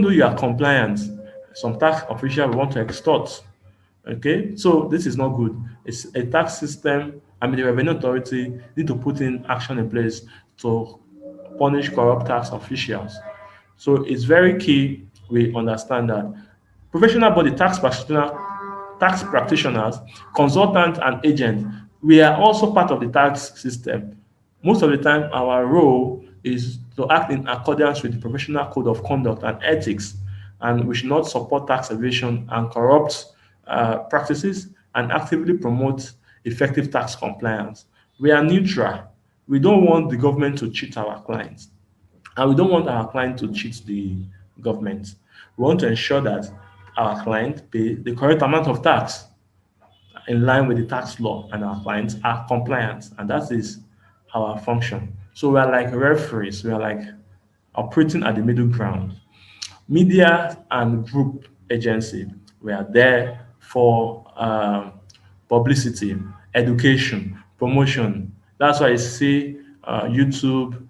though you are compliant, some tax official will want to extort. Okay, so this is not good. It's a tax system. I mean, the revenue authority need to put in action in place to punish corrupt tax officials. So it's very key we understand that professional body tax practitioners, consultants, and agents, we are also part of the tax system. Most of the time, our role is to act in accordance with the professional code of conduct and ethics, and we should not support tax evasion and corrupt practices and actively promote effective tax compliance. We are neutral. We don't want the government to cheat our clients, and we don't want our client to cheat the government. We want to ensure that our client pay the correct amount of tax in line with the tax law, and our clients are compliant, and that is our function. So we are like referees, we are like operating at the middle ground. Media and group agency, we are there for publicity, education, promotion. That's why you see YouTube,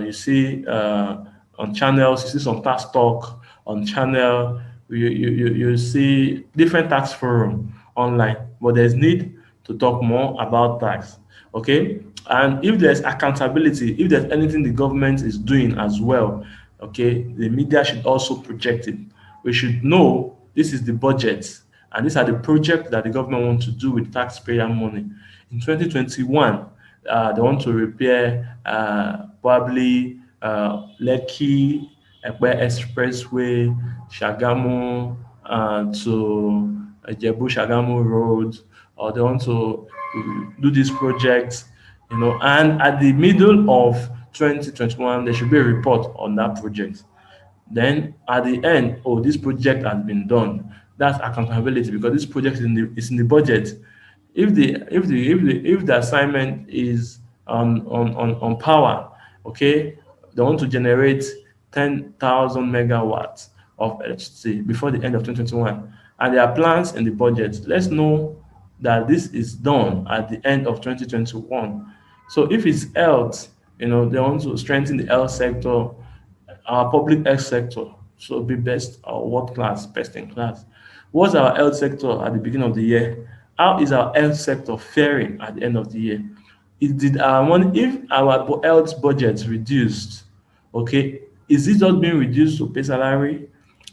you see on channels, you see some tax talk on channel, you see different tax forum online, but there's need to talk more about tax. Okay, and if there's accountability, if there's anything the government is doing as well, okay, the media should also project it. We should know this is the budget and these are the projects that the government wants to do with taxpayer money. In 2021, they want to repair probably Lekki Epe Expressway, Shagamu to Jebu Shagamu Road, or they want to do this project, and at the middle of 2021, there should be a report on that project. Then at the end, oh, this project has been done. That's accountability because this project is in the budget. If the assignment is on power, okay, they want to generate 10,000 megawatts of electricity before the end of 2021, and there are plans in the budget. Let's know that this is done at the end of 2021. So if it's health, they want to strengthen the health sector, our public health sector, so be best or world class, best in class. What's our health sector at the beginning of the year? How is our health sector faring at the end of the year? Did our money, if our health budget reduced, okay, is it just being reduced to pay salary?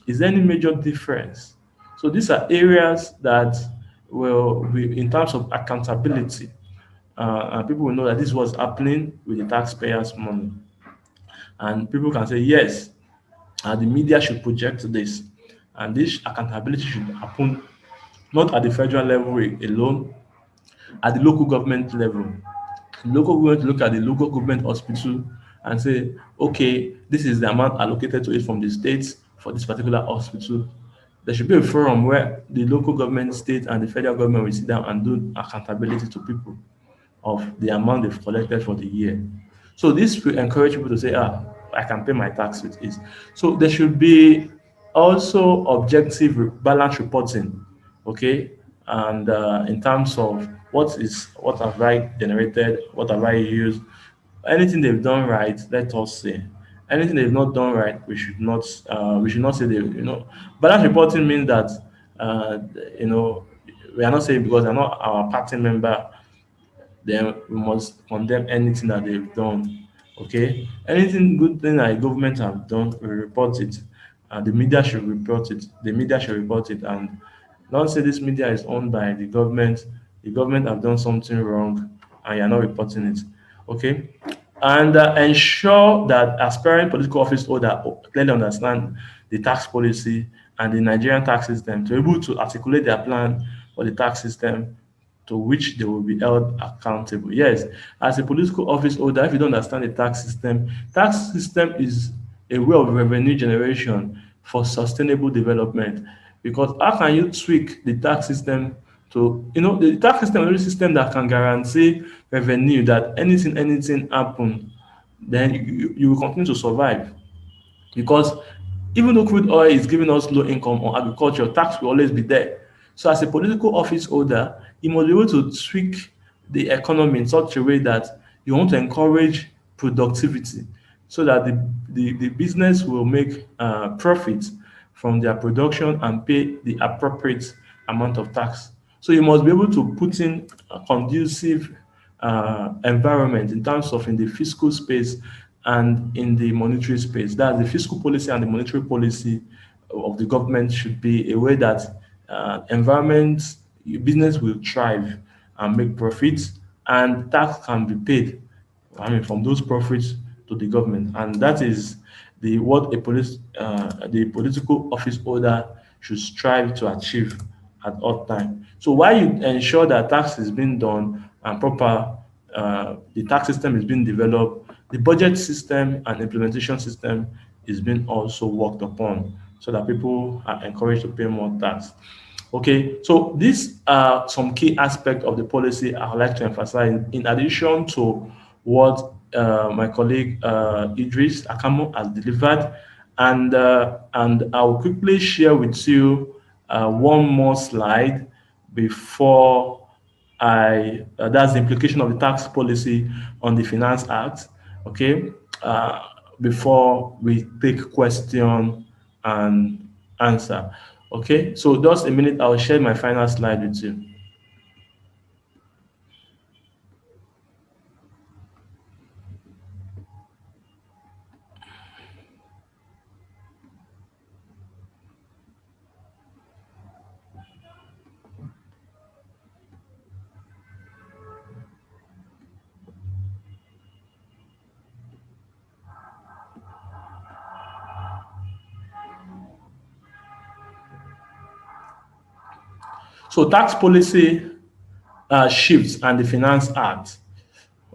Is there any major difference? So these are areas that will be in terms of accountability, and people will know that this was happening with the taxpayers' money. And people can say, yes, the media should project this, and this accountability should happen not at the federal level alone, at the local government level. The local government look at the local government hospital and say, okay, this is the amount allocated to it from the states for this particular hospital. There should be a forum where the local government, state, and the federal government will sit down and do accountability to people of the amount they've collected for the year. So this will encourage people to say, I can pay my tax with ease. So there should be also objective balance reporting, okay? And in terms of what have I generated, what have I used, anything they've done right, let us say. Anything they've not done right, we should not say they, balance reporting means that uh, you know we are not saying because they're not our party member, then we must condemn anything that they've done. Okay, anything good thing that the government have done, we report it, and the media should report it. The media should report it, and don't say this media is owned by the government. The government have done something wrong, and you're not reporting it. Okay, and ensure that aspiring political office holder clearly understand the tax policy and the Nigerian tax system to be able to articulate their plan for the tax system to which they will be held accountable. Yes, as a political office holder, if you don't understand the tax system is a way of revenue generation for sustainable development. Because how can you tweak the tax system to, the tax system is a system that can guarantee revenue that anything happen, then you will continue to survive. Because even though crude oil is giving us low income on agriculture, tax will always be there. So as a political office holder, you must be able to tweak the economy in such a way that you want to encourage productivity. so that the business will make profit from their production and pay the appropriate amount of tax. So you must be able to put in a conducive environment in terms of in the fiscal space and in the monetary space. That the fiscal policy and the monetary policy of the government should be a way that environment business will thrive and make profits, and tax can be paid, I mean, from those profits to the government, and that is the what the political office holder should strive to achieve at all time. So while you ensure that tax is being done and the tax system is being developed, the budget system and implementation system is being also worked upon so that people are encouraged to pay more tax. Okay, so these are some key aspects of the policy I would like to emphasize in addition to what my colleague Idris Akamo has delivered. And I will quickly share with you one more slide before that's the implication of the tax policy on the Finance Act. Okay, before we take question and answer. Okay, so just a minute, I'll share my final slide with you. So tax policy shifts and the Finance Act.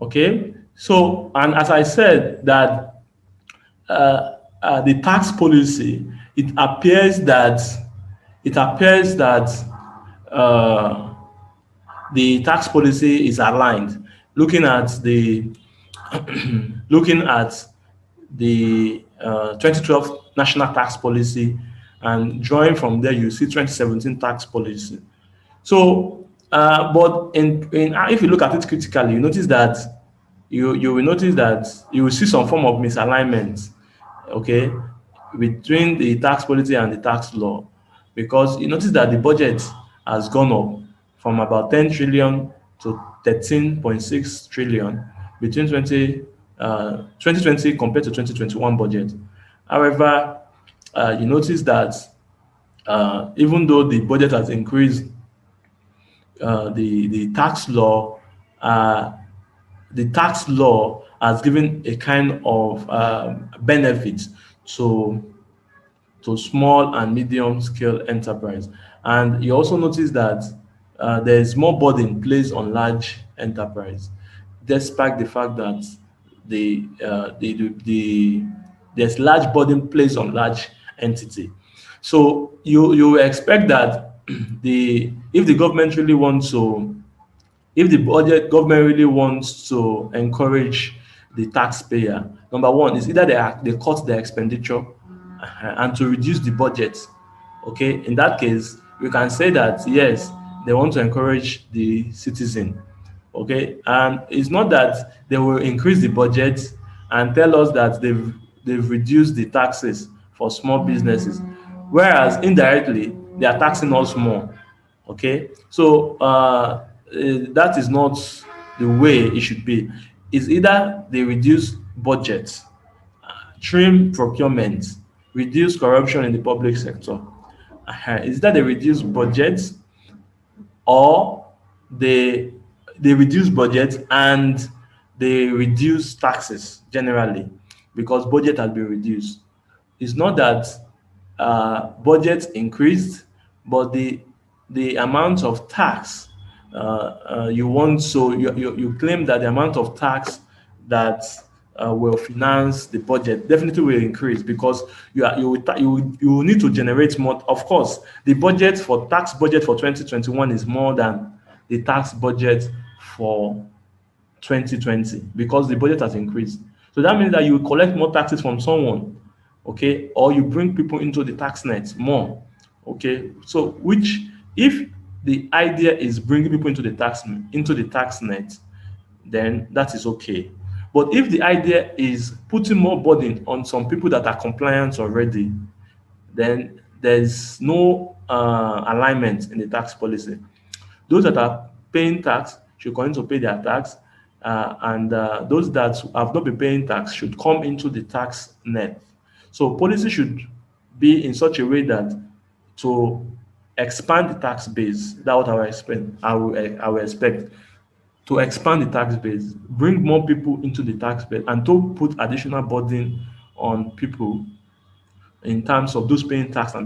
Okay, so and as I said that the tax policy, it appears that uh, the tax policy is aligned. Looking at the looking at the 2012 national tax policy and drawing from there, you see 2017 tax policy. So, but if you look at it critically, you will notice that you will see some form of misalignment, okay, between the tax policy and the tax law, because you notice that the budget has gone up from about 10 trillion to 13.6 trillion between 2020 compared to 2021 budget. However, you notice that even though the budget has increased, the tax law uh, the tax law has given a kind of benefit to small and medium scale enterprise. And you also notice that there is more burden placed on large enterprise, despite the fact that there's large burden placed on large entity. So you expect that the if the government really wants to if the budget government really wants to encourage the taxpayer, number one is either they cut their expenditure and to reduce the budget. Okay, in that case, we can say that yes, they want to encourage the citizen. Okay, and it's not that they will increase the budget and tell us that they've reduced the taxes for small businesses, whereas indirectly they are taxing us more. Okay, so that is not the way it should be. It's either they reduce budget, trim procurement, reduce corruption in the public sector. Is that they reduce budget, or they they reduce budget and they reduce taxes generally because budget has been reduced. It's not that budget increased, but the amount of tax you want. So you claim that the amount of tax that will finance the budget definitely will increase because you will need to generate more. Of course, the tax budget for 2021 is more than the tax budget for 2020 because the budget has increased. So that means that you collect more taxes from someone, okay, or you bring people into the tax net more, okay. So which if the idea is bringing people into the tax net, then that is okay. But if the idea is putting more burden on some people that are compliant already, then there's no alignment in the tax policy. Those that are paying tax should continue to pay their tax, and those that have not been paying tax should come into the tax net. So policy should be in such a way that to expand the tax base. That's what I will expect. I will expect to expand the tax base, bring more people into the tax base, and to put additional burden on people in terms of those paying tax and